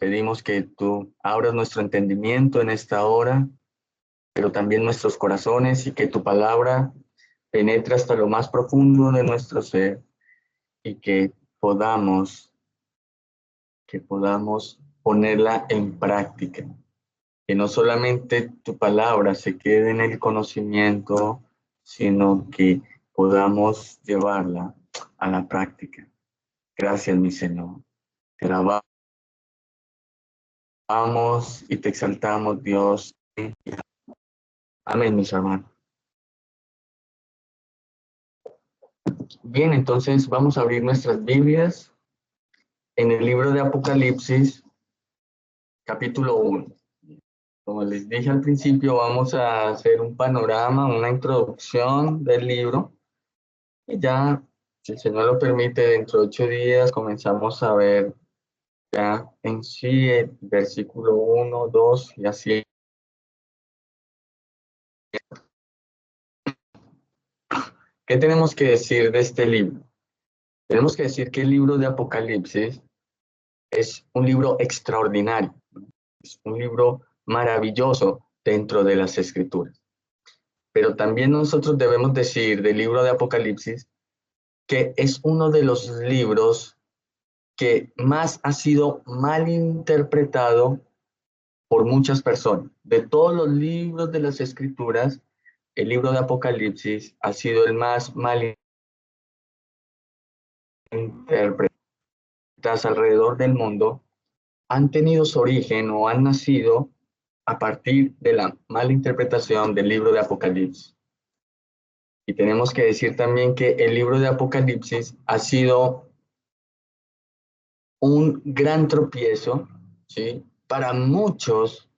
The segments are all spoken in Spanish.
pedimos que tú abras nuestro entendimiento en esta hora, pero también nuestros corazones, y que tu palabra penetre hasta lo más profundo de nuestro ser, y que podamos ponerla en práctica. Que no solamente tu palabra se quede en el conocimiento, sino que podamos llevarla a la práctica. Gracias, mi Señor. Te alabamos y te exaltamos, Dios. Amén, mis hermanos. Bien, entonces vamos a abrir nuestras Biblias en el libro de Apocalipsis, capítulo 1. Como les dije al principio, vamos a hacer un panorama, una introducción del libro. Y ya, si el Señor lo permite, dentro de 8 días comenzamos a ver ya en sí el versículo 1, 2 y así. ¿Qué tenemos que decir de este libro? Tenemos que decir que el libro de Apocalipsis es un libro extraordinario, es un libro maravilloso dentro de las Escrituras. Pero también nosotros debemos decir del libro de Apocalipsis que es uno de los libros que más ha sido mal interpretado por muchas personas. De todos los libros de las Escrituras, el libro de Apocalipsis ha sido el más mal interpretado. Alrededor del mundo han tenido su origen o han nacido a partir de la mala interpretación del libro de Apocalipsis. Y tenemos que decir también que el libro de Apocalipsis ha sido un gran tropiezo, ¿sí?, para muchos,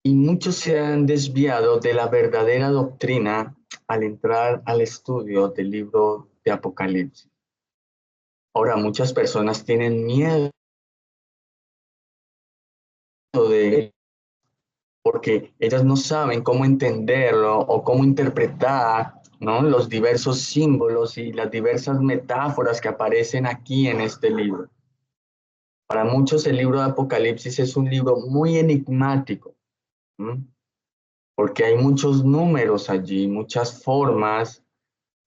y muchos se han desviado de la verdadera doctrina al entrar al estudio del libro de Apocalipsis. Ahora, muchas personas tienen miedo de, porque ellas no saben cómo entenderlo o cómo interpretar, ¿no?, los diversos símbolos y las diversas metáforas que aparecen aquí en este libro. Para muchos el libro de Apocalipsis es un libro muy enigmático, porque hay muchos números allí, muchas formas,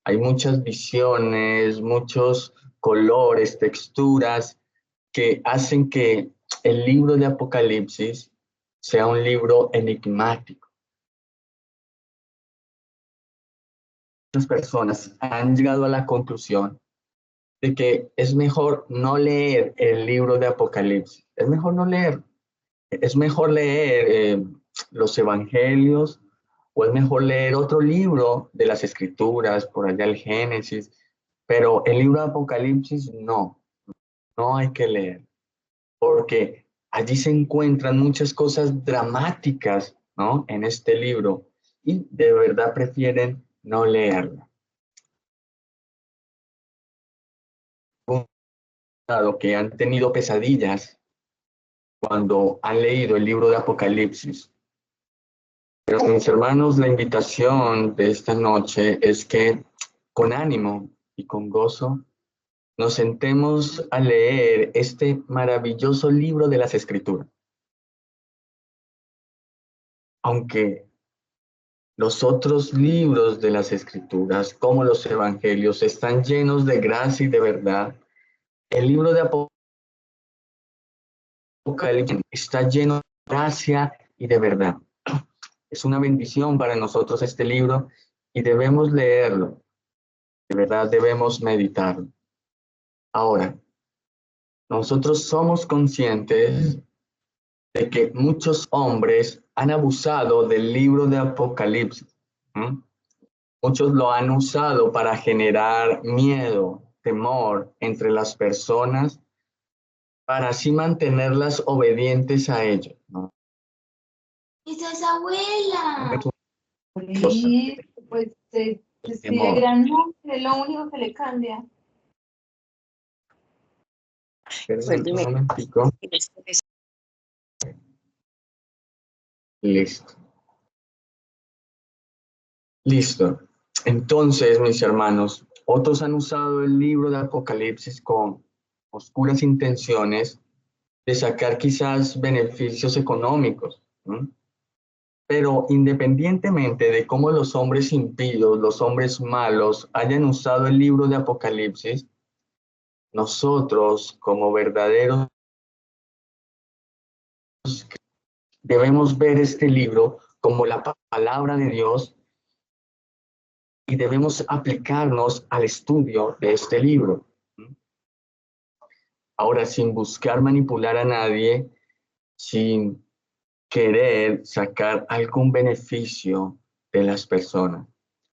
hay muchas visiones, muchos colores, texturas que hacen que el libro de Apocalipsis sea un libro enigmático. Muchas personas han llegado a la conclusión de que es mejor no leer el libro de Apocalipsis, es mejor no leer, es mejor leer los evangelios, o es mejor leer otro libro de las Escrituras, por allá el Génesis, pero el libro de Apocalipsis no hay que leer, porque allí se encuentran muchas cosas dramáticas, ¿no?, en este libro, y de verdad prefieren no leerlo. Que han tenido pesadillas cuando han leído el libro de Apocalipsis. Pero mis hermanos, la invitación de esta noche es que con ánimo y con gozo nos sentemos a leer este maravilloso libro de las Escrituras. Aunque los otros libros de las Escrituras, como los Evangelios, están llenos de gracia y de verdad, el libro de Apocalipsis está lleno de gracia y de verdad. Es una bendición para nosotros este libro y debemos leerlo. De verdad debemos meditarlo. Ahora, nosotros somos conscientes de que muchos hombres han abusado del libro de Apocalipsis. Muchos lo han usado para generar miedo, temor entre las personas, para así mantenerlas obedientes a ellos, ¿no? ¡Esa es abuela! Sí, pues se escribe gran nombre, es lo único que le cambia. Perdón, un momentico. Listo. Listo. Entonces, mis hermanos, otros han usado el libro de Apocalipsis con oscuras intenciones de sacar quizás beneficios económicos, ¿no? Pero independientemente de cómo los hombres impíos, los hombres malos, hayan usado el libro de Apocalipsis, nosotros como verdaderos debemos ver este libro como la palabra de Dios y debemos aplicarnos al estudio de este libro. Ahora, sin buscar manipular a nadie, sin querer sacar algún beneficio de las personas,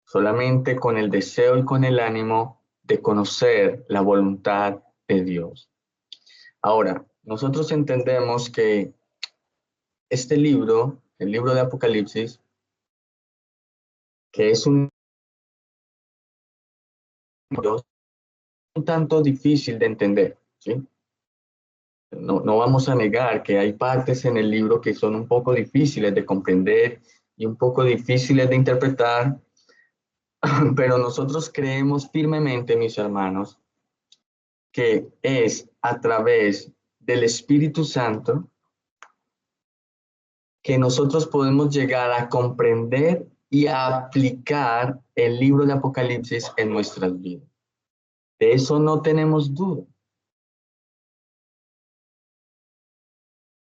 solamente con el deseo y con el ánimo de conocer la voluntad de Dios. Ahora, nosotros entendemos que este libro, el libro de Apocalipsis, que es un tanto difícil de entender, ¿sí? No vamos a negar que hay partes en el libro que son un poco difíciles de comprender y un poco difíciles de interpretar, pero nosotros creemos firmemente, mis hermanos, que es a través del Espíritu Santo que nosotros podemos llegar a comprender y a aplicar el libro de Apocalipsis en nuestras vidas. De eso no tenemos duda.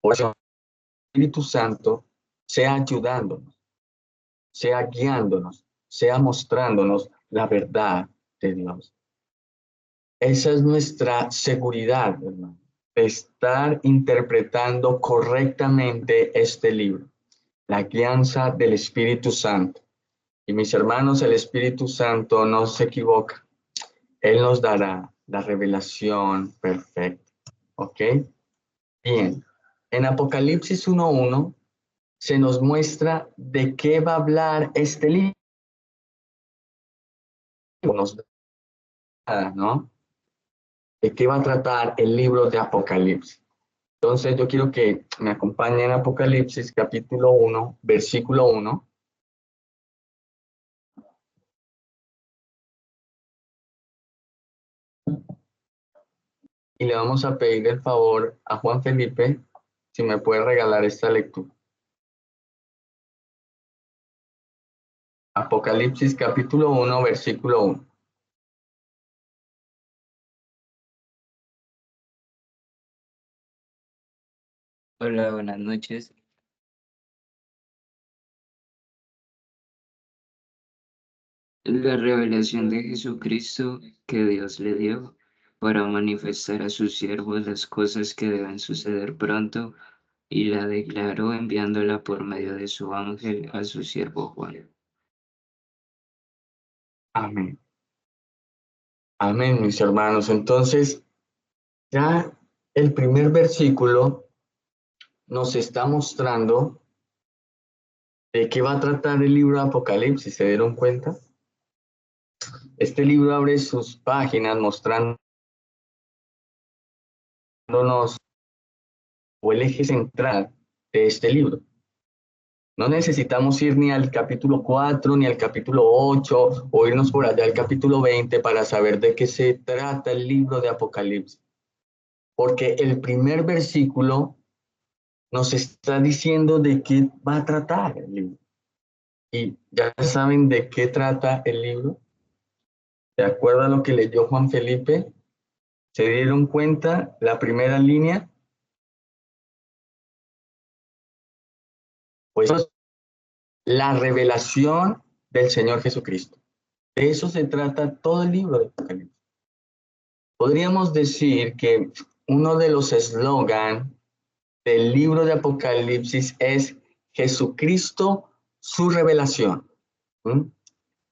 Por eso el Espíritu Santo sea ayudándonos, sea guiándonos, sea mostrándonos la verdad de Dios. Esa es nuestra seguridad, hermano, de estar interpretando correctamente este libro, la guianza del Espíritu Santo. Y mis hermanos, el Espíritu Santo no se equivoca. Él nos dará la revelación perfecta. ¿Ok? Bien. En Apocalipsis 1:1 se nos muestra de qué va a hablar este libro. Nos da, ¿no? De qué va a tratar el libro de Apocalipsis. Entonces yo quiero que me acompañen en Apocalipsis capítulo 1, versículo 1. Y le vamos a pedir el favor a Juan Felipe si me puede regalar esta lectura. Apocalipsis capítulo 1, versículo 1. Hola, buenas noches. La revelación de Jesucristo que Dios le dio para manifestar a sus siervos las cosas que deben suceder pronto, y la declaró enviándola por medio de su ángel a su siervo Juan. Amén. Amén, mis hermanos. Entonces, ya el primer versículo nos está mostrando de qué va a tratar el libro de Apocalipsis. ¿Se dieron cuenta? Este libro abre sus páginas mostrándonos o el eje central de este libro. No necesitamos ir ni al capítulo 4, ni al capítulo 8, o irnos por allá al capítulo 20 para saber de qué se trata el libro de Apocalipsis. Porque el primer versículo nos está diciendo de qué va a tratar el libro. ¿Y ya saben de qué trata el libro? ¿De acuerdo a lo que leyó Juan Felipe? ¿Se dieron cuenta la primera línea? Pues la revelación del Señor Jesucristo. De eso se trata todo el libro de Apocalipsis. Podríamos decir que uno de los eslogan del libro de Apocalipsis es Jesucristo, su revelación.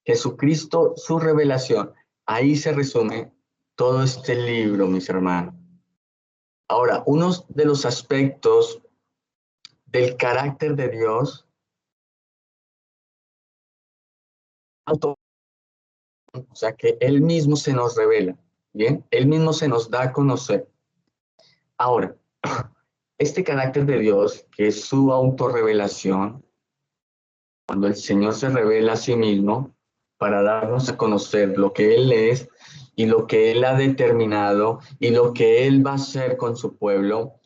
Jesucristo, su revelación. Ahí se resume todo este libro, mis hermanos. Ahora, uno de los aspectos del carácter de Dios, o sea, que Él mismo se nos revela, ¿bien? Él mismo se nos da a conocer. Ahora, este carácter de Dios, que es su autorrevelación, cuando el Señor se revela a sí mismo para darnos a conocer lo que Él es y lo que Él ha determinado y lo que Él va a hacer con su pueblo,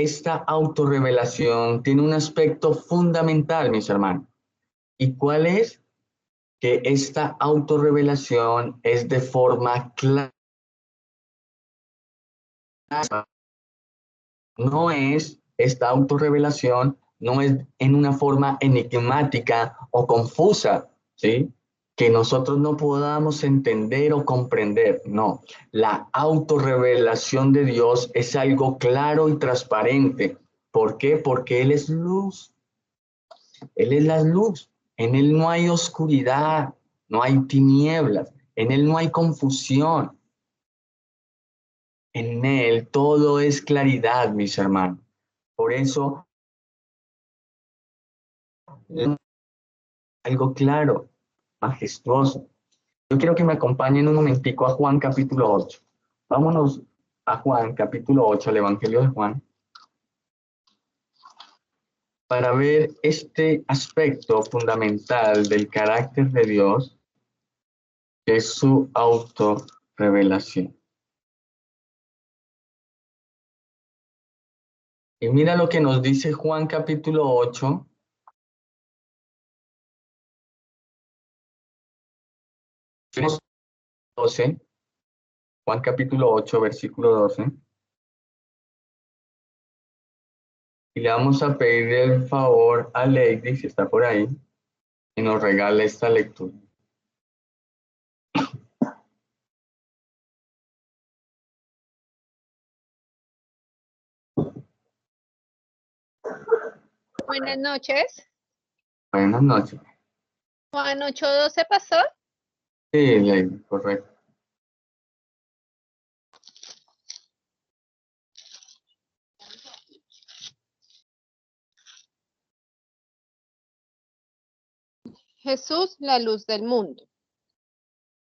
esta autorrevelación tiene un aspecto fundamental, mis hermanos. ¿Y cuál es? Que esta autorrevelación es de forma clara. No es esta autorrevelación, no es en una forma enigmática o confusa, ¿sí? Que nosotros no podamos entender o comprender. No, la autorrevelación de Dios es algo claro y transparente. ¿Por qué? Porque Él es luz. Él es la luz. En Él no hay oscuridad, no hay tinieblas, en Él no hay confusión. En Él todo es claridad, mis hermanos. Por eso, algo claro, majestuoso. Yo quiero que me acompañen un momentico a Juan capítulo 8. Vámonos a Juan capítulo 8, al Evangelio de Juan, para ver este aspecto fundamental del carácter de Dios, que es su autorrevelación. Y mira lo que nos dice Juan capítulo 8. Verso 12, Juan capítulo 8, versículo 12. Y le vamos a pedir el favor a Lady, si está por ahí, y nos regale esta lectura. Buenas noches. Buenas noches. Juan 8:12 pasó. Sí, Lady, correcto. Jesús, la luz del mundo.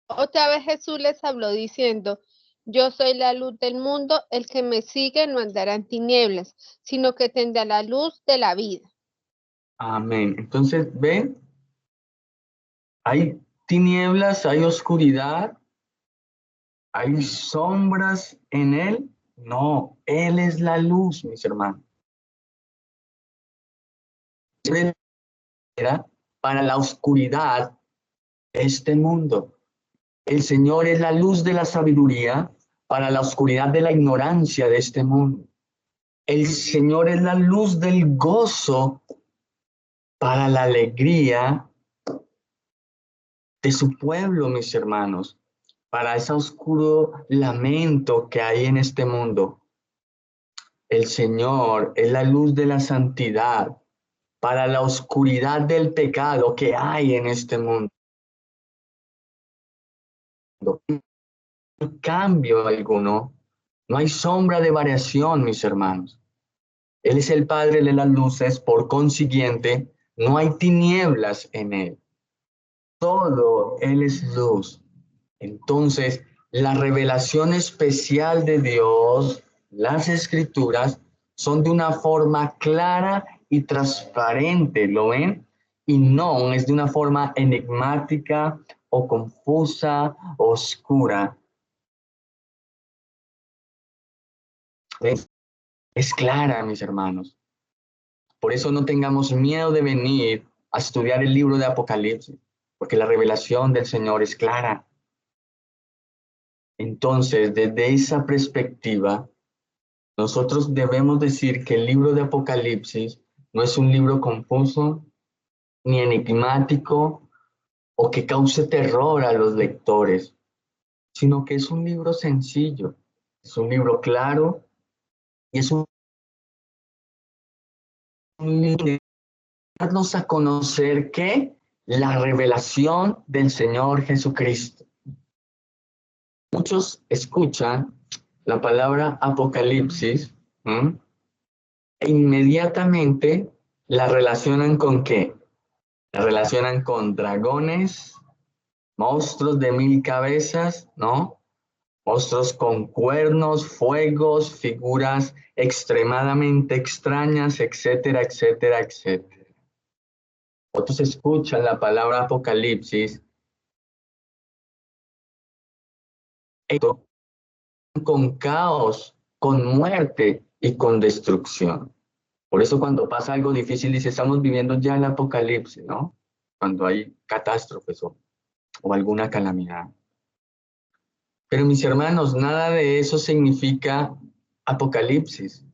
Otra vez Jesús les habló diciendo, yo soy la luz del mundo, el que me sigue no andará en tinieblas, sino que tendrá la luz de la vida. Amén. Entonces, ven, hay tinieblas, hay oscuridad, hay sombras en Él. No, Él es la luz, mis hermanos. Él era para la oscuridad de este mundo. El Señor es la luz de la sabiduría para la oscuridad de la ignorancia de este mundo. El Señor es la luz del gozo para la alegría de su pueblo, mis hermanos, para ese oscuro lamento que hay en este mundo. El Señor es la luz de la santidad para la oscuridad del pecado que hay en este mundo. No hay cambio alguno, no hay sombra de variación, mis hermanos. Él es el Padre de las luces, por consiguiente, no hay tinieblas en Él. Todo Él es luz. Entonces, la revelación especial de Dios, las escrituras, son de una forma clara y transparente, ¿lo ven? Y no es de una forma enigmática o confusa, oscura. Es clara, mis hermanos. Por eso no tengamos miedo de venir a estudiar el libro de Apocalipsis, porque la revelación del Señor es clara. Entonces, desde esa perspectiva, nosotros debemos decir que el libro de Apocalipsis no es un libro confuso, ni enigmático, o que cause terror a los lectores, sino que es un libro sencillo, es un libro claro y es un libro que darnos a conocer que la revelación del Señor Jesucristo. Muchos escuchan la palabra Apocalipsis, ¿m? E inmediatamente la relacionan con ¿qué? La relacionan con dragones, monstruos de 1000 cabezas, ¿no? Monstruos con cuernos, fuegos, figuras extremadamente extrañas, etcétera, etcétera, etcétera. Otros escuchan la palabra Apocalipsis con caos, con muerte, y con destrucción. Por eso cuando pasa algo difícil, dice, estamos viviendo ya el apocalipsis, ¿no? Cuando hay catástrofes o alguna calamidad. Pero mis hermanos, nada de eso significa apocalipsis.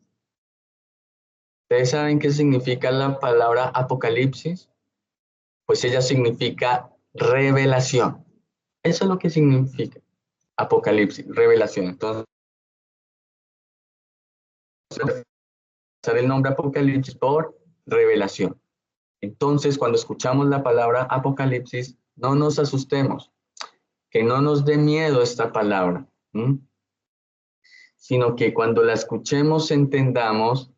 ¿Ustedes saben qué significa la palabra apocalipsis? Pues ella significa revelación. Eso es lo que significa apocalipsis, revelación. Entonces, usar el nombre apocalipsis por revelación. Entonces, cuando escuchamos la palabra apocalipsis, no nos asustemos, que no nos dé miedo esta palabra, sino que cuando la escuchemos entendamos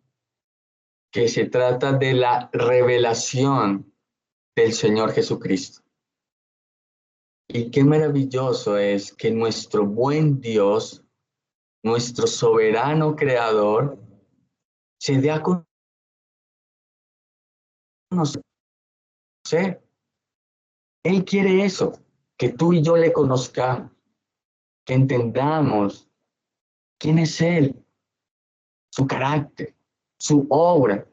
que se trata de la revelación del Señor Jesucristo. Y qué maravilloso es que nuestro buen Dios, nuestro soberano creador, se dé a conocer. Él quiere eso, que tú y yo le conozcamos, que entendamos quién es Él, su carácter, su obra,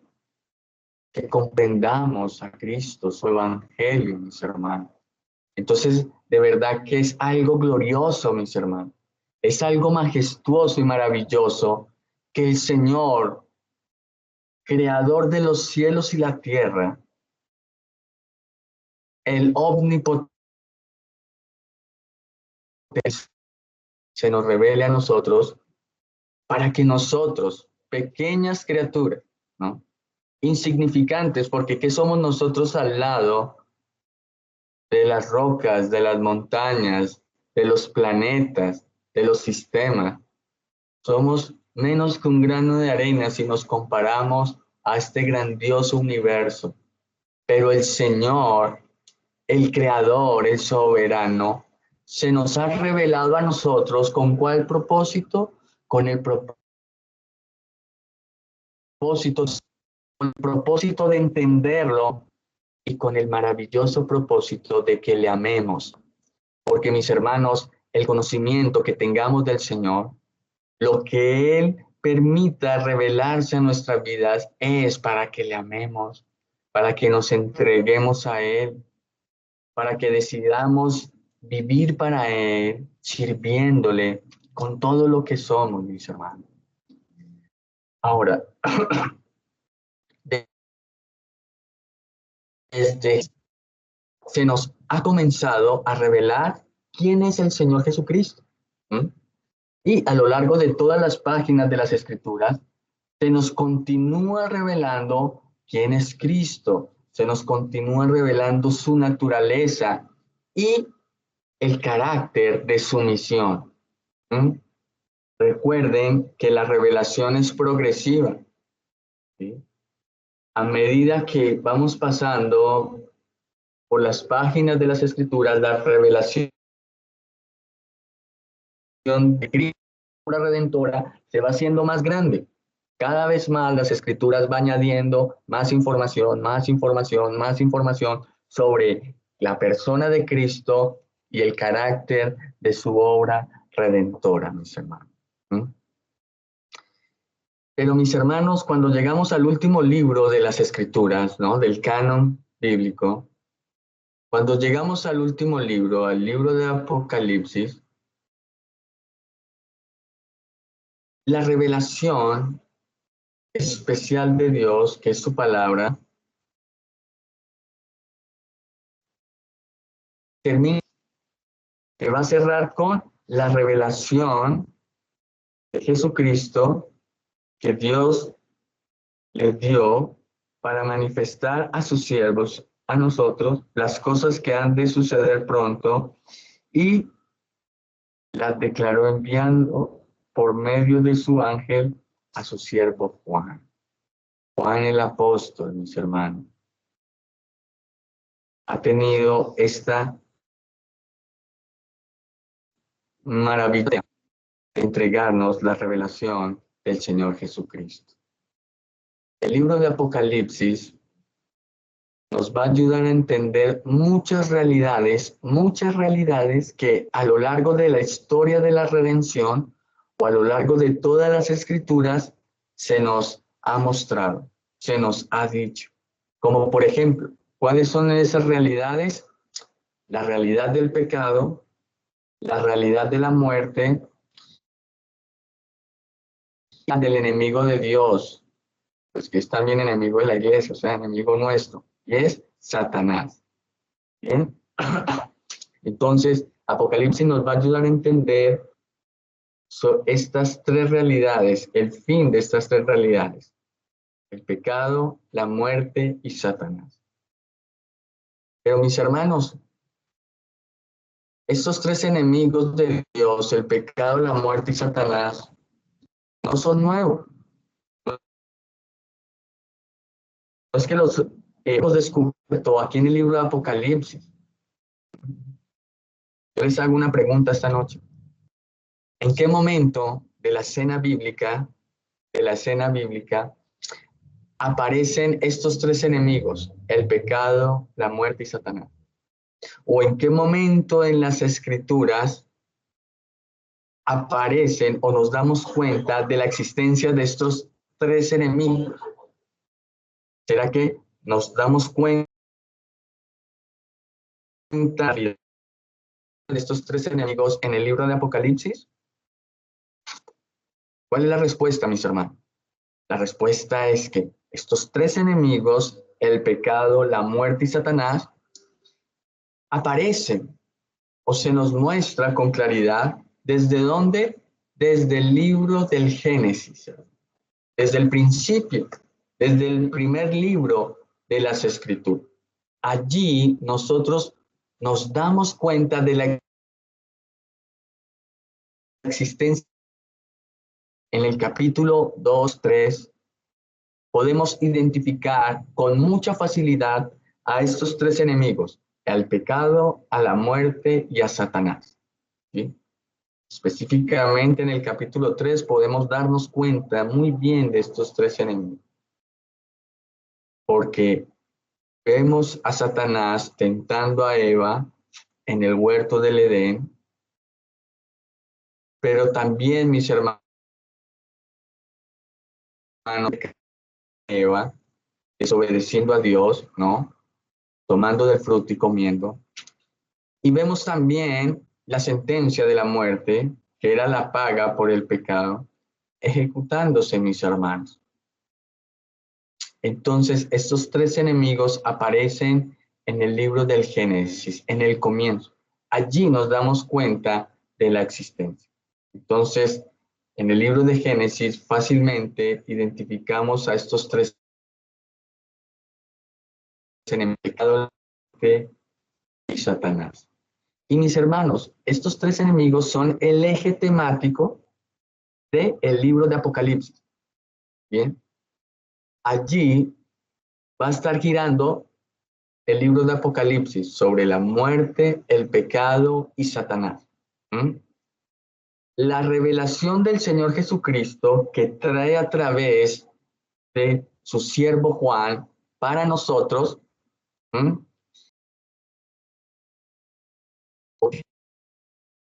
que comprendamos a Cristo, su evangelio, mis hermanos. Entonces, de verdad que es algo glorioso, mis hermanos. Es algo majestuoso y maravilloso que el Señor, creador de los cielos y la tierra, el omnipotente, se nos revele a nosotros para que nosotros, pequeñas criaturas, ¿no? Insignificantes, porque ¿qué somos nosotros al lado de las rocas, de las montañas, de los planetas, de los sistemas? Somos menos que un grano de arena si nos comparamos a este grandioso universo. Pero el Señor, el Creador, el Soberano, se nos ha revelado a nosotros ¿con cuál propósito? Con el propósito de entenderlo y con el maravilloso propósito de que le amemos. Porque, mis hermanos, el conocimiento que tengamos del Señor, lo que Él permita revelarse a nuestras vidas es para que le amemos, para que nos entreguemos a Él, para que decidamos vivir para Él, sirviéndole con todo lo que somos, mis hermanos. Ahora, se nos ha comenzado a revelar quién es el Señor Jesucristo. Y a lo largo de todas las páginas de las Escrituras, se nos continúa revelando quién es Cristo, se nos continúa revelando su naturaleza y el carácter de su misión. Recuerden que la revelación es progresiva, ¿sí? A medida que vamos pasando por las páginas de las Escrituras, la revelación de Cristo, la redentora, se va haciendo más grande. Cada vez más las Escrituras van añadiendo más información, más información, más información sobre la persona de Cristo y el carácter de su obra redentora, mis hermanos. Pero mis hermanos, cuando llegamos al último libro de las Escrituras, ¿no? Del canon bíblico, cuando llegamos al último libro, al libro de Apocalipsis, la revelación especial de Dios, que es su palabra, termina, que va a cerrar con la revelación de Jesucristo que Dios le dio para manifestar a sus siervos, a nosotros, las cosas que han de suceder pronto, y las declaró enviando por medio de su ángel a su siervo Juan. Juan el apóstol, mis hermanos, ha tenido esta maravilla de entregarnos la revelación del Señor Jesucristo. El libro de Apocalipsis nos va a ayudar a entender muchas realidades que a lo largo de la historia de la redención o a lo largo de todas las Escrituras se nos ha mostrado, se nos ha dicho. Como por ejemplo, ¿cuáles son esas realidades? La realidad del pecado, la realidad de la muerte, y del enemigo de Dios, pues que es también enemigo de la iglesia, o sea, enemigo nuestro, y es Satanás. ¿Bien? Entonces, Apocalipsis nos va a ayudar a entender estas tres realidades, el fin de estas tres realidades: el pecado, la muerte y Satanás. Pero mis hermanos, estos tres enemigos de Dios, el pecado, la muerte y Satanás, no son nuevos. No es que los hemos descubierto aquí en el libro de Apocalipsis. Yo les hago una pregunta esta noche. ¿En qué momento de la escena bíblica, aparecen estos tres enemigos: el pecado, la muerte y Satanás? ¿O en qué momento en las escrituras aparecen o nos damos cuenta de la existencia de estos tres enemigos? ¿Será que nos damos cuenta de estos tres enemigos en el libro de Apocalipsis? ¿Cuál es la respuesta, mis hermanos? La respuesta es que estos tres enemigos, el pecado, la muerte y Satanás, aparecen o se nos muestra con claridad. ¿Desde dónde? Desde el libro del Génesis, desde el principio, desde el primer libro de las Escrituras. Allí nosotros nos damos cuenta de la existencia. En el capítulo 2, 3, podemos identificar con mucha facilidad a estos tres enemigos: al pecado, a la muerte y a Satanás. ¿Sí? Específicamente en el capítulo 3 podemos darnos cuenta muy bien de estos tres enemigos, porque vemos a Satanás tentando a Eva en el huerto del Edén, pero también, mis hermanos, Eva desobedeciendo a Dios, ¿no? Tomando del fruto y comiendo. Y vemos también la sentencia de la muerte, que era la paga por el pecado, ejecutándose, mis hermanos. Entonces, estos tres enemigos aparecen en el libro del Génesis, en el comienzo. Allí nos damos cuenta de la existencia. Entonces, en el libro de Génesis fácilmente identificamos a estos tres enemigos y Satanás. Y mis hermanos, estos tres enemigos son el eje temático del libro de Apocalipsis. Bien, allí va a estar girando el libro de Apocalipsis sobre la muerte, el pecado y Satanás. La revelación del Señor Jesucristo que trae a través de su siervo Juan para nosotros,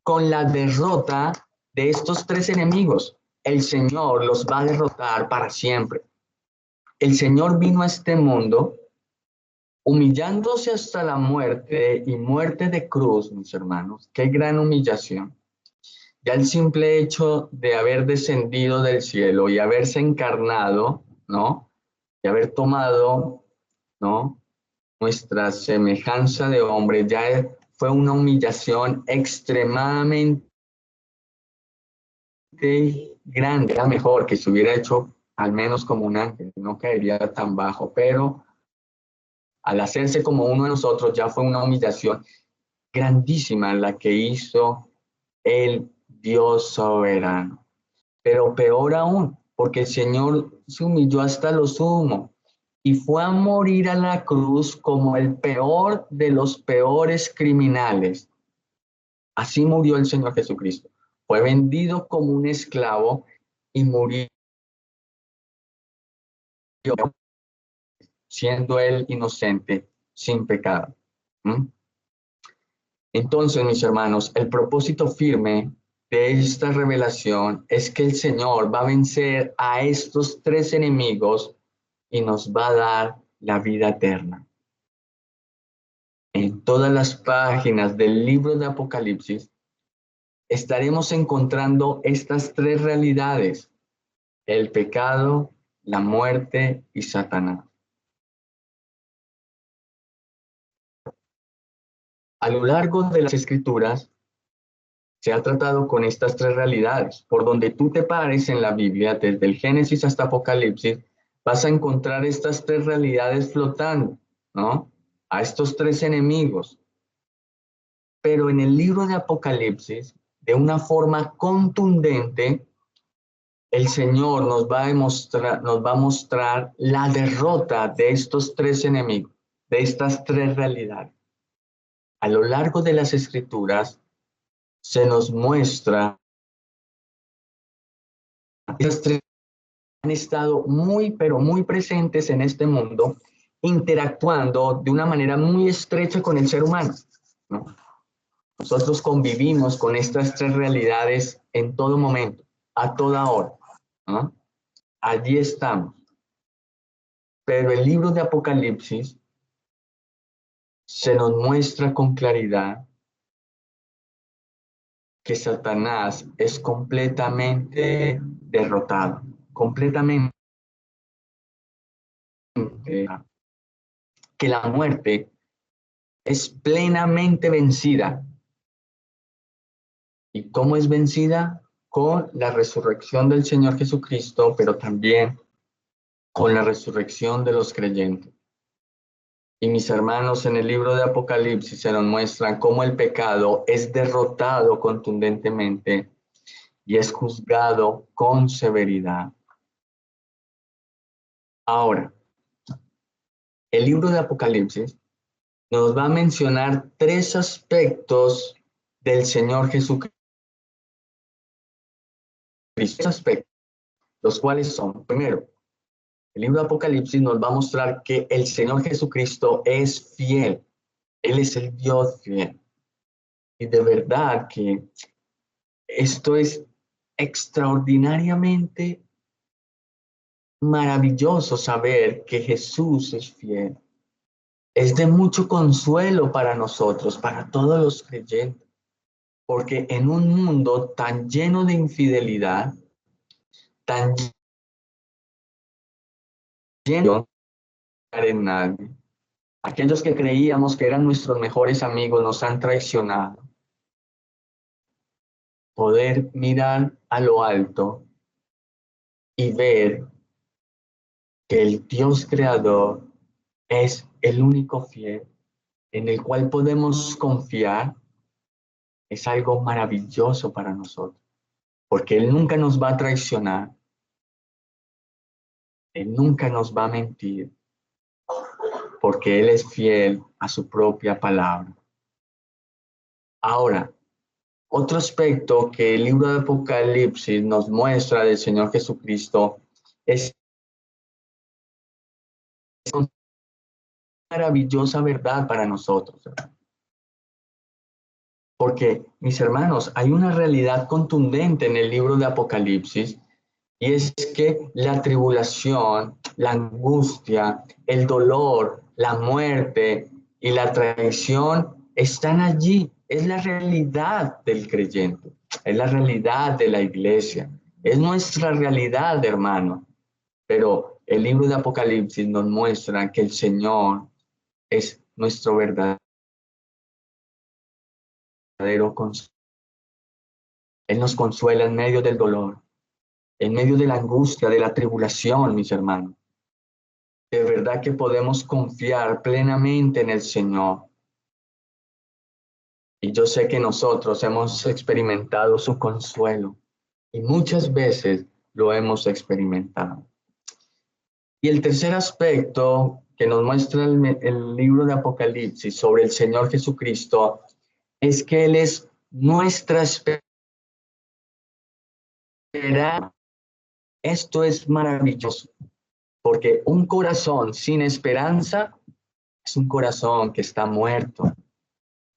con la derrota de estos tres enemigos. El Señor los va a derrotar para siempre. El Señor vino a este mundo humillándose hasta la muerte y muerte de cruz, mis hermanos. Qué gran humillación. Ya el simple hecho de haber descendido del cielo y haberse encarnado, ¿no? Y haber tomado, ¿no?, nuestra semejanza de hombre, ya fue una humillación extremadamente grande. Era mejor que se hubiera hecho al menos como un ángel, no caería tan bajo, pero al hacerse como uno de nosotros ya fue una humillación grandísima la que hizo el Dios soberano. Pero peor aún, porque el Señor se humilló hasta lo sumo y fue a morir a la cruz como el peor de los peores criminales. Así murió el Señor Jesucristo. Fue vendido como un esclavo y murió siendo él inocente, sin pecado. Entonces, mis hermanos, el propósito firme de esta revelación es que el Señor va a vencer a estos tres enemigos y nos va a dar la vida eterna. En todas las páginas del libro de Apocalipsis estaremos encontrando estas tres realidades: el pecado, la muerte y Satanás. A lo largo de las Escrituras se ha tratado con estas tres realidades. Por donde tú te pares en la Biblia, desde el Génesis hasta Apocalipsis, vas a encontrar estas tres realidades flotando, ¿no? A estos tres enemigos. Pero en el libro de Apocalipsis, de una forma contundente, el Señor nos va a mostrar la derrota de estos tres enemigos, de estas tres realidades. A lo largo de las Escrituras se nos muestra estas tres han estado muy, pero muy presentes en este mundo, interactuando de una manera muy estrecha con el ser humano, ¿no? Nosotros convivimos con estas tres realidades en todo momento, a toda hora, ¿no? Allí estamos. Pero el libro de Apocalipsis se nos muestra con claridad que Satanás es completamente derrotado, completamente, que la muerte es plenamente vencida. ¿Y cómo es vencida? Con la resurrección del Señor Jesucristo, pero también con la resurrección de los creyentes. Y mis hermanos, en el libro de Apocalipsis se nos muestra cómo el pecado es derrotado contundentemente y es juzgado con severidad. Ahora, el libro de Apocalipsis nos va a mencionar tres aspectos del Señor Jesucristo. Aspectos, los cuales son, primero, el libro de Apocalipsis nos va a mostrar que el Señor Jesucristo es fiel. Él es el Dios fiel. Y de verdad que esto es extraordinariamente maravilloso, saber que Jesús es fiel. Es de mucho consuelo para nosotros, para todos los creyentes, porque en un mundo tan lleno de infidelidad, tan lleno de nadie, aquellos que creíamos que eran nuestros mejores amigos nos han traicionado. Poder mirar a lo alto y ver que el Dios creador es el único fiel en el cual podemos confiar, es algo maravilloso para nosotros, porque Él nunca nos va a traicionar, Él nunca nos va a mentir, porque Él es fiel a su propia palabra. Ahora, otro aspecto que el libro de Apocalipsis nos muestra del Señor Jesucristo es una maravillosa verdad para nosotros. Porque, mis hermanos, hay una realidad contundente en el libro de Apocalipsis, y es que la tribulación, la angustia, el dolor, la muerte y la traición están allí. Es la realidad del creyente, es la realidad de la iglesia, es nuestra realidad, hermano. Pero el libro de Apocalipsis nos muestra que el Señor es nuestro verdadero consuelo. Él nos consuela en medio del dolor, en medio de la angustia, de la tribulación, mis hermanos. De verdad que podemos confiar plenamente en el Señor. Y yo sé que nosotros hemos experimentado su consuelo y muchas veces lo hemos experimentado. Y el tercer aspecto que nos muestra el libro de Apocalipsis sobre el Señor Jesucristo es que Él es nuestra esperanza. Esto es maravilloso, porque un corazón sin esperanza es un corazón que está muerto,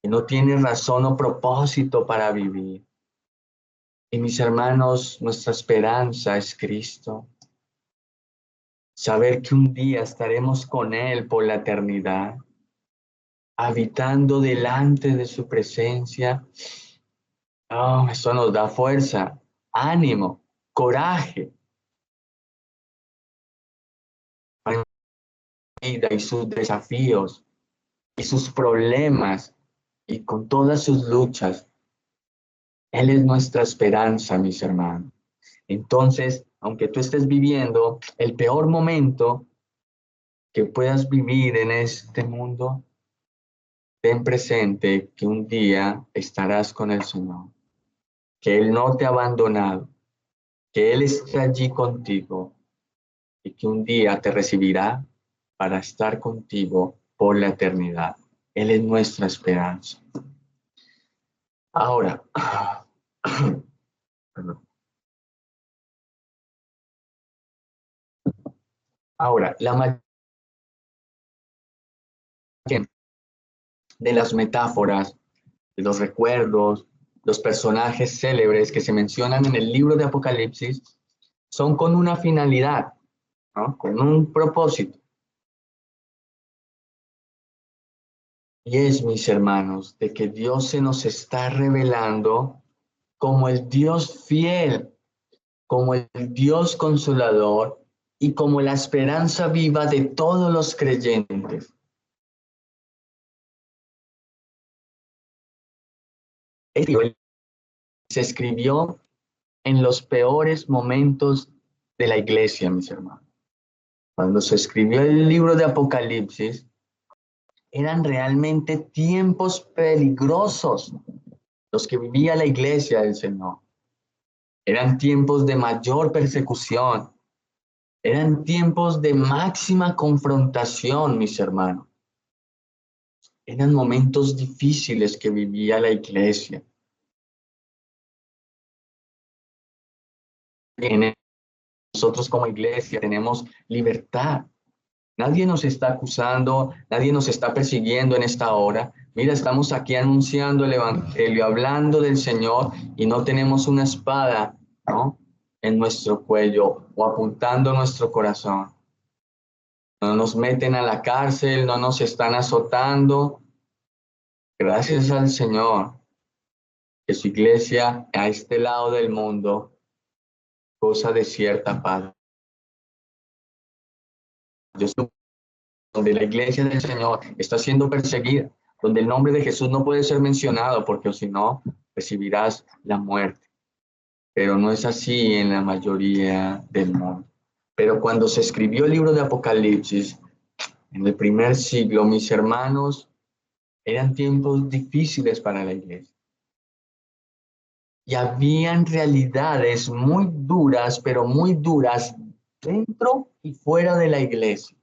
que no tiene razón o propósito para vivir. Y mis hermanos, nuestra esperanza es Cristo. Saber que un día estaremos con Él por la eternidad, habitando delante de su presencia. Oh, eso nos da fuerza, ánimo, coraje para la vida y sus desafíos y sus problemas y con todas sus luchas. Él es nuestra esperanza, mis hermanos. Entonces, aunque tú estés viviendo el peor momento que puedas vivir en este mundo, ten presente que un día estarás con el Señor, que Él no te ha abandonado, que Él está allí contigo y que un día te recibirá para estar contigo por la eternidad. Él es nuestra esperanza. Ahora, la mayoría de las metáforas, de los recuerdos, los personajes célebres que se mencionan en el libro de Apocalipsis son con una finalidad, ¿no? Con un propósito. Y es, mis hermanos, de que Dios se nos está revelando como el Dios fiel, como el Dios consolador y como la esperanza viva de todos los creyentes. Se escribió en los peores momentos de la iglesia, mis hermanos. Cuando se escribió el libro de Apocalipsis, eran realmente tiempos peligrosos los que vivía la iglesia del Señor. Eran tiempos de mayor persecución. Eran tiempos de máxima confrontación, mis hermanos. Eran momentos difíciles que vivía la iglesia. Nosotros como iglesia tenemos libertad. Nadie nos está acusando, nadie nos está persiguiendo en esta hora. Mira, estamos aquí anunciando el evangelio, hablando del Señor y no tenemos una espada, ¿no?, en nuestro cuello o apuntando nuestro corazón. No nos meten a la cárcel, no nos están azotando. Gracias al Señor que su iglesia a este lado del mundo goza de cierta paz. Yo estoy donde la iglesia del Señor está siendo perseguida, donde el nombre de Jesús no puede ser mencionado, porque si no, recibirás la muerte. Pero no es así en la mayoría del mundo. Pero cuando se escribió el libro de Apocalipsis, en el primer siglo, mis hermanos, eran tiempos difíciles para la iglesia. Y habían realidades muy duras, pero muy duras dentro y fuera de la iglesia.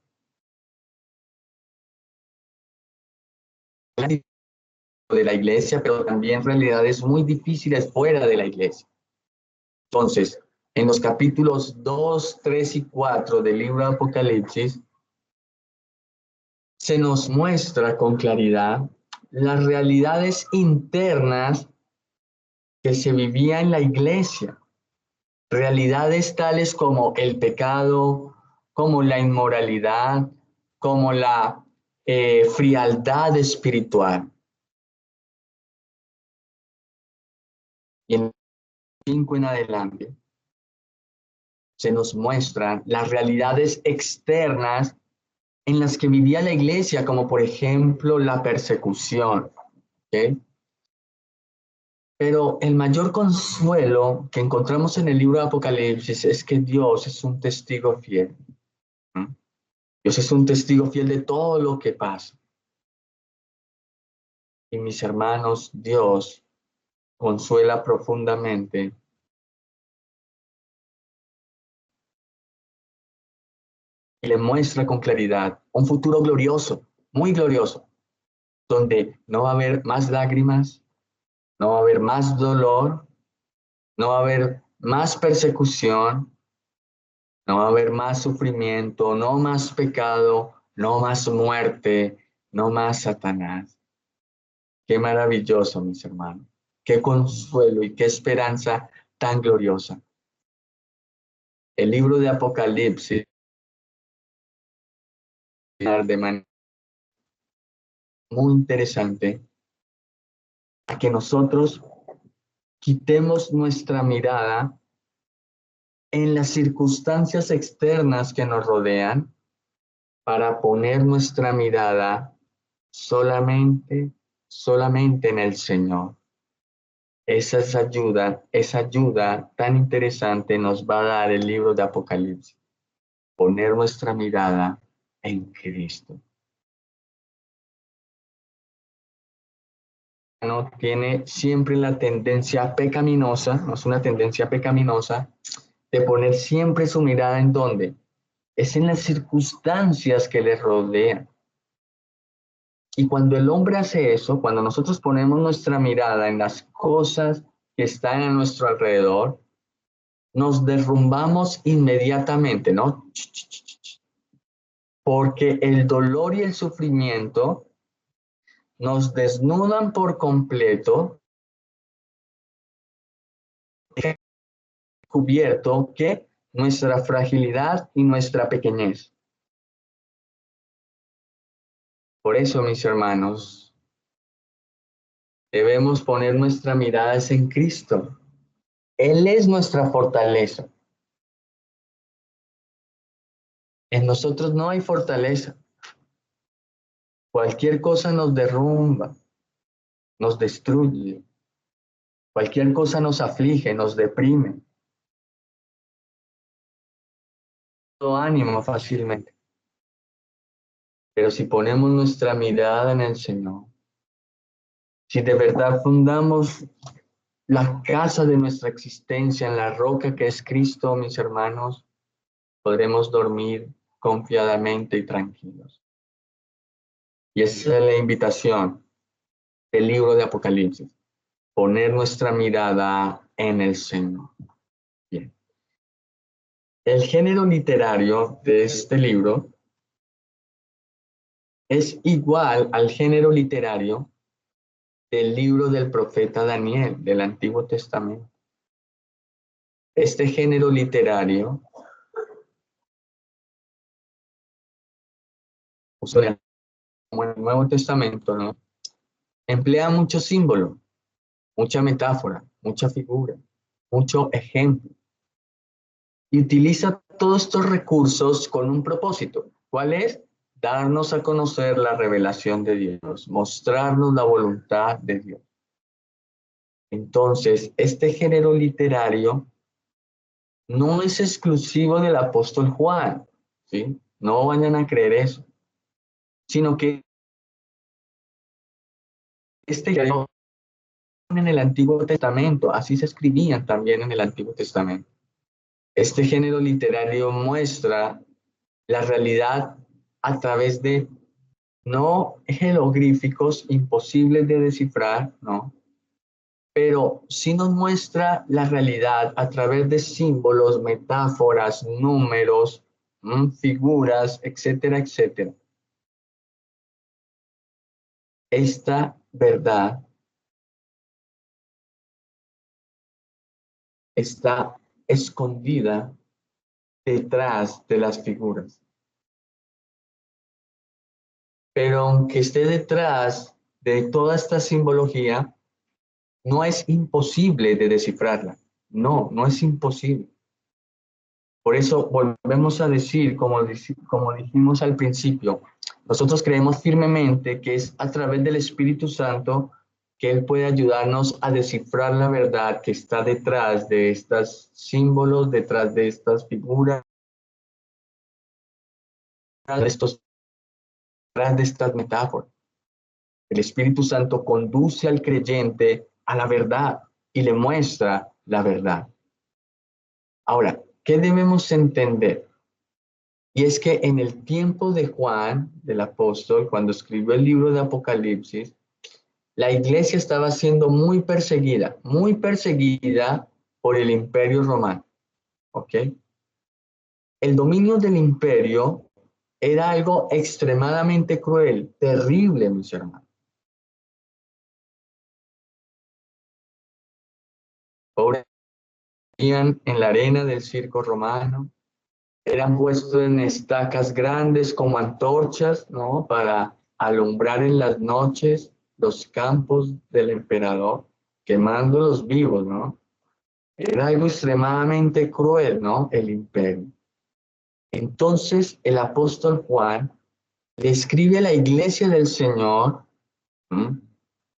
De la iglesia, pero también realidades muy difíciles fuera de la iglesia. Entonces, en los capítulos 2, 3 y 4 del libro de Apocalipsis, se nos muestra con claridad las realidades internas que se vivía en la iglesia. Realidades tales como el pecado, como la inmoralidad, como la frialdad espiritual. Y en 5 en adelante se nos muestran las realidades externas en las que vivía la iglesia, como por ejemplo la persecución. ¿Okay? Pero el mayor consuelo que encontramos en el libro de Apocalipsis es que Dios es un testigo fiel. Dios es un testigo fiel de todo lo que pasa. Y mis hermanos, Dios consuela profundamente y le muestra con claridad un futuro glorioso, muy glorioso, donde no va a haber más lágrimas, no va a haber más dolor, no va a haber más persecución, no va a haber más sufrimiento, no más pecado, no más muerte, no más Satanás. Qué maravilloso, mis hermanos. Qué consuelo y qué esperanza tan gloriosa. El libro de Apocalipsis, de manera muy interesante, a que nosotros quitemos nuestra mirada en las circunstancias externas que nos rodean para poner nuestra mirada solamente en el Señor. Esa ayuda tan interesante nos va a dar el libro de Apocalipsis. Poner nuestra mirada en Cristo. No tiene siempre la tendencia pecaminosa, no es una tendencia pecaminosa, de poner siempre su mirada ¿en dónde? Es en las circunstancias que le rodean. Y cuando el hombre hace eso, cuando nosotros ponemos nuestra mirada en las cosas que están a nuestro alrededor, nos derrumbamos inmediatamente, ¿no? Porque el dolor y el sufrimiento nos desnudan por completo, cubierto que nuestra fragilidad y nuestra pequeñez. Por eso, mis hermanos, debemos poner nuestra mirada en Cristo. Él es nuestra fortaleza. En nosotros no hay fortaleza. Cualquier cosa nos derrumba, nos destruye. Cualquier cosa nos aflige, nos deprime. Todo ánimo fácilmente. Pero si ponemos nuestra mirada en el Señor, si de verdad fundamos la casa de nuestra existencia en la roca que es Cristo, mis hermanos, podremos dormir confiadamente y tranquilos. Y esa es la invitación del libro de Apocalipsis, poner nuestra mirada en el Señor. Bien. El género literario de este libro es igual al género literario del libro del profeta Daniel, del Antiguo Testamento. Este género literario, como en el Nuevo Testamento, ¿no? Emplea mucho símbolo, mucha metáfora, mucha figura, mucho ejemplo. Y utiliza todos estos recursos con un propósito. ¿Cuál es? Darnos a conocer la revelación de Dios, mostrarnos la voluntad de Dios. Entonces, este género literario no es exclusivo del apóstol Juan, ¿sí? No vayan a creer eso, sino que este género en el Antiguo Testamento, así se escribían también en el Antiguo Testamento. Este género literario muestra la realidad a través de no jeroglíficos imposibles de descifrar, ¿no? Pero sí nos muestra la realidad a través de símbolos, metáforas, números, figuras, etcétera, etcétera. Esta verdad está escondida detrás de las figuras. Pero aunque esté detrás de toda esta simbología, no es imposible de descifrarla. No, no es imposible. Por eso volvemos a decir, como dijimos al principio, nosotros creemos firmemente que es a través del Espíritu Santo que Él puede ayudarnos a descifrar la verdad que está detrás de estos símbolos, detrás de estas figuras, detrás de estas metáforas. El Espíritu Santo conduce al creyente a la verdad y le muestra la verdad. Ahora, ¿qué debemos entender? Y es que en el tiempo de Juan, del apóstol, cuando escribió el libro de Apocalipsis, la iglesia estaba siendo muy perseguida por el imperio romano. ¿Ok? El dominio del imperio era algo extremadamente cruel, terrible, mis hermanos. Pobre en la arena del circo romano, eran puestos en estacas grandes como antorchas, ¿no? Para alumbrar en las noches los campos del emperador, quemándolos vivos, ¿no? Era algo extremadamente cruel, ¿no? El imperio. Entonces el apóstol Juan le escribe a la iglesia del Señor, ¿m?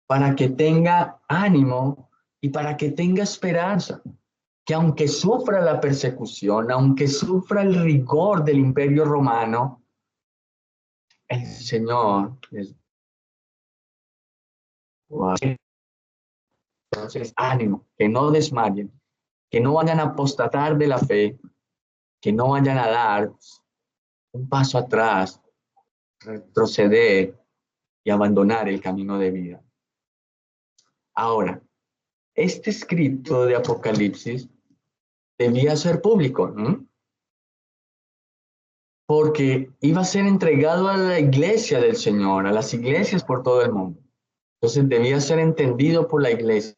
Para que tenga ánimo y para que tenga esperanza, que aunque sufra la persecución, aunque sufra el rigor del imperio romano, el Señor les va a hacer. Entonces, ánimo, que no desmayen, que no vayan a apostatar de la fe, que no vayan a dar un paso atrás, retroceder y abandonar el camino de vida. Ahora, este escrito de Apocalipsis debía ser público, ¿no? Porque iba a ser entregado a la iglesia del Señor, a las iglesias por todo el mundo. Entonces debía ser entendido por la iglesia.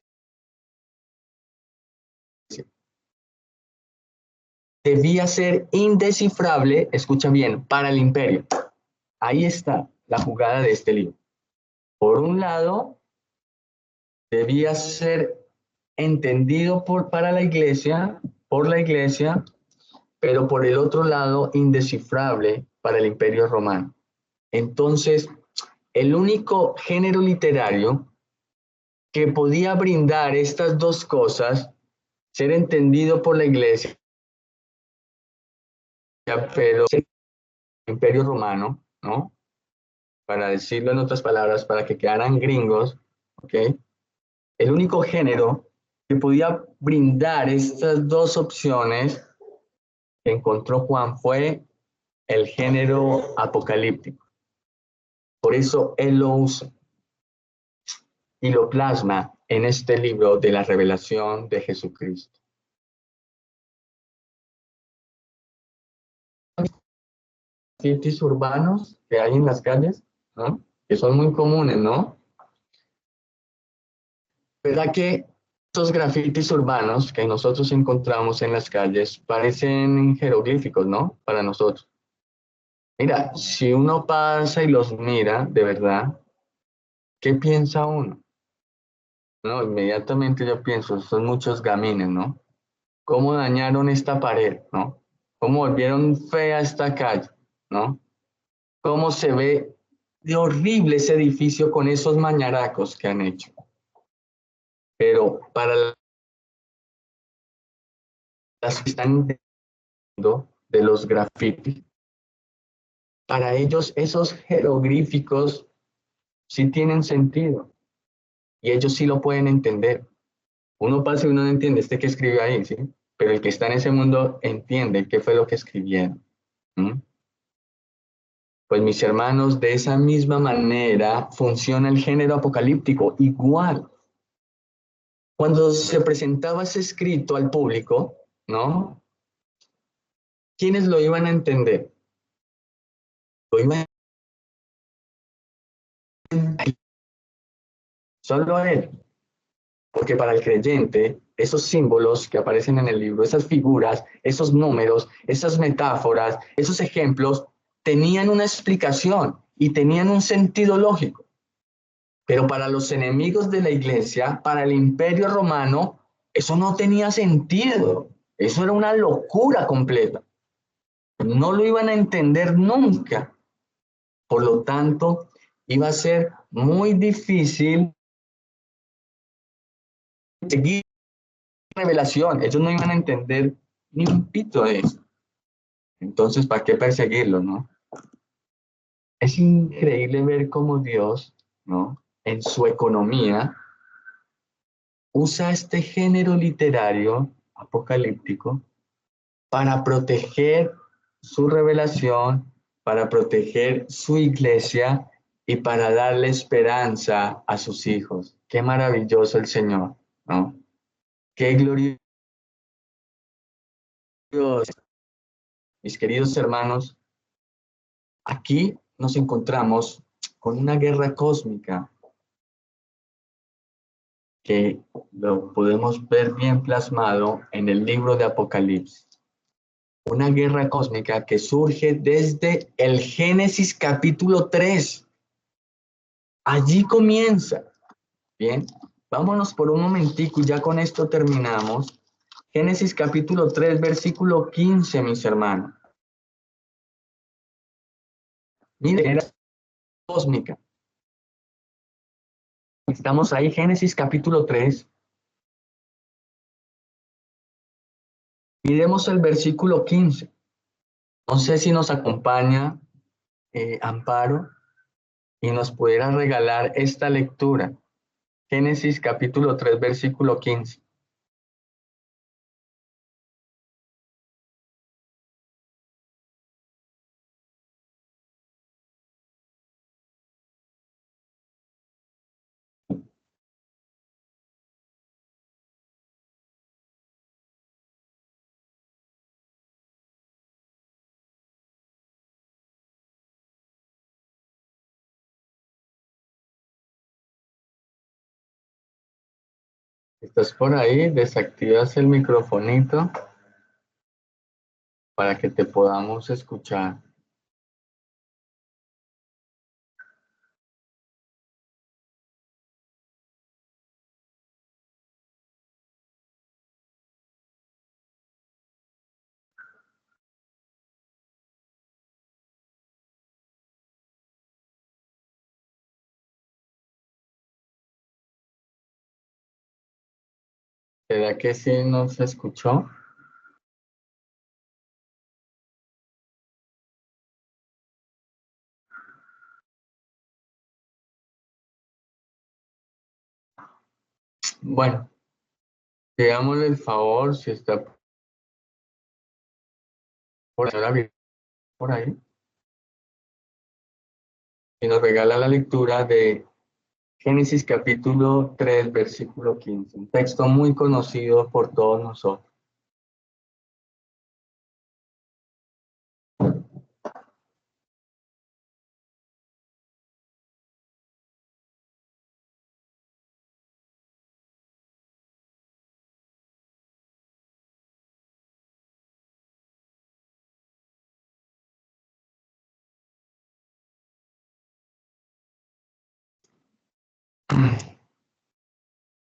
Debía ser indescifrable, escucha bien, para el imperio. Ahí está la jugada de este libro. Por un lado, debía ser entendido para la iglesia, por la iglesia, pero por el otro lado, indescifrable para el imperio romano. Entonces, el único género literario que podía brindar estas dos cosas, ser entendido por la iglesia, pero el imperio romano, ¿no? Para decirlo en otras palabras, para que quedaran gringos, ¿ok? El único género que podía brindar estas dos opciones que encontró Juan fue el género apocalíptico. Por eso él lo usa y lo plasma en este libro de la revelación de Jesucristo. Grafitis urbanos que hay en las calles, ¿no? Que son muy comunes, ¿no? ¿Verdad que estos grafitis urbanos que nosotros encontramos en las calles parecen jeroglíficos, ¿no? Para nosotros. Mira, si uno pasa y los mira, de verdad, ¿qué piensa uno? No, inmediatamente yo pienso, son muchos gamines, ¿no? ¿Cómo dañaron esta pared, ¿no? ¿Cómo volvieron fea esta calle, ¿no? ¿Cómo se ve de horrible ese edificio con esos mañaracos que han hecho? Pero para las que están de los grafitis, para ellos esos jeroglíficos sí tienen sentido y ellos sí lo pueden entender. Uno pasa y uno no entiende este que escribió ahí, ¿sí? Pero el que está en ese mundo entiende qué fue lo que escribieron. ¿Mm? Pues mis hermanos, de esa misma manera funciona el género apocalíptico, igual. Cuando se presentaba ese escrito al público, ¿no? ¿Quiénes lo iban a entender? Lo iban a entender solo él. Porque para el creyente, esos símbolos que aparecen en el libro, esas figuras, esos números, esas metáforas, esos ejemplos, tenían una explicación y tenían un sentido lógico. Pero para los enemigos de la iglesia, para el imperio romano, eso no tenía sentido. Eso era una locura completa. No lo iban a entender nunca. Por lo tanto, iba a ser muy difícil seguir revelación. Ellos no iban a entender ni un pito de eso. Entonces, ¿para qué perseguirlo, no? Es increíble ver cómo Dios, ¿no? En su economía, usa este género literario apocalíptico para proteger su revelación, para proteger su iglesia y para darle esperanza a sus hijos. Qué maravilloso el Señor, ¿no? Qué glorioso. Mis queridos hermanos, aquí nos encontramos con una guerra cósmica. que lo podemos ver bien plasmado en el libro de Apocalipsis. Una guerra cósmica que surge desde el Génesis capítulo 3. Allí comienza. Bien, vámonos por un momentico y ya con esto terminamos. Génesis capítulo 3, versículo 15, mis hermanos. Miren, era cósmica. Estamos ahí, Génesis capítulo 3. Miremos el versículo 15. No sé si nos acompaña Amparo y nos pudiera regalar esta lectura. Génesis capítulo 3, versículo 15. ¿Estás por ahí? Desactivas el microfonito para que te podamos escuchar. ¿Será que sí nos escuchó? Bueno, digámosle el favor si está por ahí y nos regala la lectura de Génesis capítulo 3, versículo 15, un texto muy conocido por todos nosotros.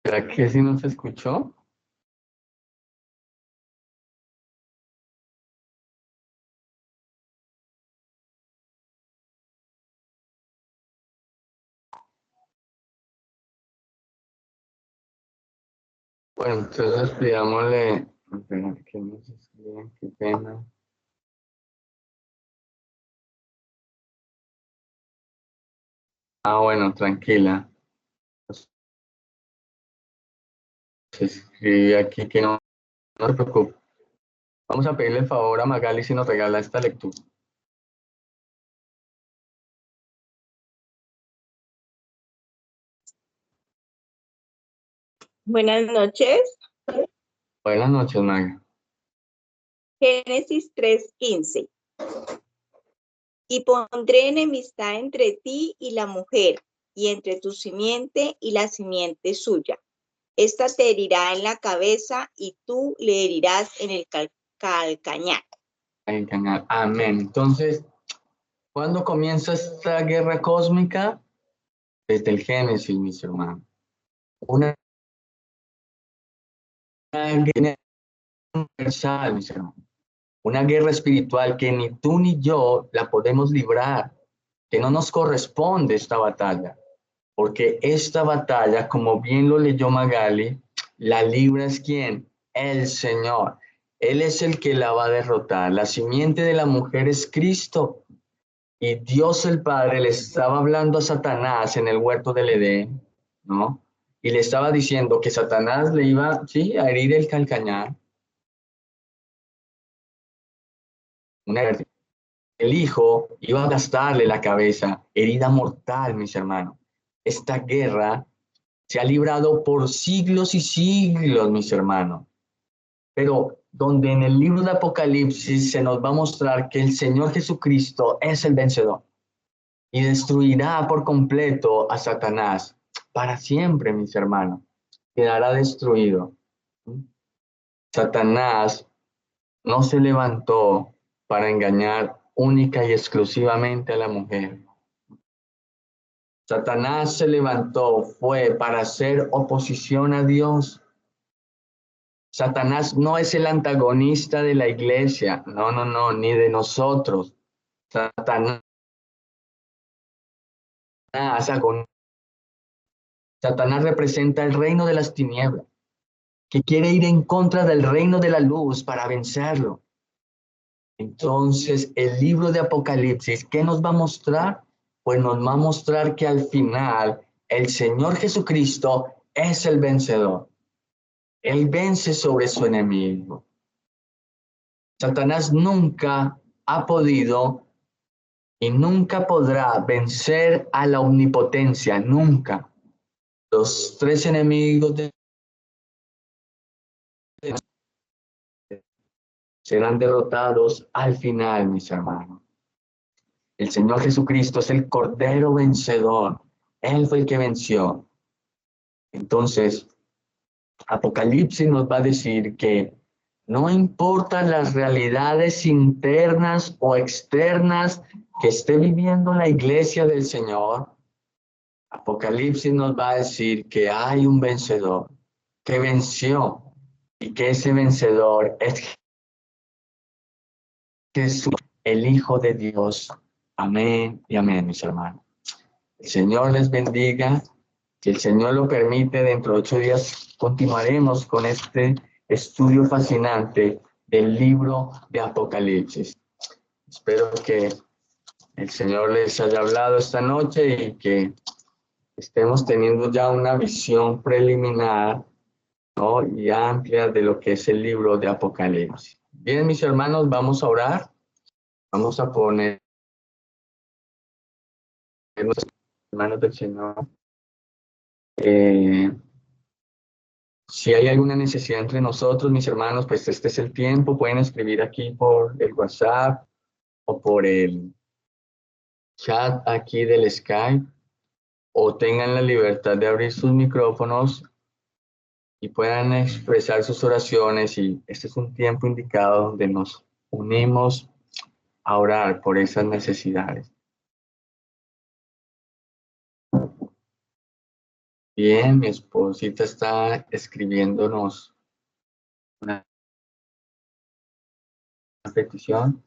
¿Será que sí nos escuchó? Bueno, entonces pidámosle, espera, que nos escriben, qué pena. Bueno, tranquila. Se escribe aquí que no se preocupe. Vamos a pedirle el favor a Magali si nos regala esta lectura. Buenas noches. Buenas noches, Maga. Génesis 3:15. Y pondré enemistad entre ti y la mujer, y entre tu simiente y la simiente suya. Esta te herirá en la cabeza y tú le herirás en el calcañar. Amén. Entonces, ¿cuándo comienza esta guerra cósmica? Desde el Génesis, mis hermanos. Una guerra universal, mis hermanos. Una guerra espiritual que ni tú ni yo la podemos librar, que no nos corresponde esta batalla, porque esta batalla, como bien lo leyó Magali, la libra es ¿quién? El Señor. Él es el que la va a derrotar. La simiente de la mujer es Cristo. Y Dios el Padre le estaba hablando a Satanás en el huerto del Edén, ¿no? Y le estaba diciendo que Satanás le iba, sí, a herir el calcañar. El Hijo iba a gastarle la cabeza, herida mortal, mis hermanos. Esta guerra se ha librado por siglos y siglos, mis hermanos. Pero donde en el libro de Apocalipsis se nos va a mostrar que el Señor Jesucristo es el vencedor y destruirá por completo a Satanás para siempre, mis hermanos. quedará destruido. Satanás no se levantó para engañar única y exclusivamente a la mujer. Satanás se levantó fue para hacer oposición a Dios. Satanás no es el antagonista de la iglesia, no, ni de nosotros. Satanás representa el reino de las tinieblas, que quiere ir en contra del reino de la luz para vencerlo. Entonces, el libro de Apocalipsis, ¿qué nos va a mostrar? Pues nos va a mostrar que al final el Señor Jesucristo es el vencedor. Él vence sobre su enemigo. Satanás nunca ha podido y nunca podrá vencer a la omnipotencia, nunca. Los tres enemigos serán derrotados al final, mis hermanos. El Señor Jesucristo es el Cordero vencedor. Él fue el que venció. Entonces, Apocalipsis nos va a decir que no importan las realidades internas o externas que esté viviendo la iglesia del Señor, Apocalipsis nos va a decir que hay un vencedor, que venció, y que ese vencedor es Jesús, el Hijo de Dios. Amén y amén, mis hermanos. El Señor les bendiga. Si el Señor lo permite, dentro de 8 días continuaremos con este estudio fascinante del libro de Apocalipsis. Espero que el Señor les haya hablado esta noche y que estemos teniendo ya una visión preliminar, ¿no?, y amplia de lo que es el libro de Apocalipsis. Bien, mis hermanos, vamos a orar. Vamos a poner en las manos del Señor. Si hay alguna necesidad entre nosotros, mis hermanos, pues este es el tiempo. Pueden escribir aquí por el WhatsApp o por el chat aquí del Skype, o tengan la libertad de abrir sus micrófonos y puedan expresar sus oraciones. Y este es un tiempo indicado donde nos unimos a orar por esas necesidades. Bien, mi esposita está escribiéndonos una petición.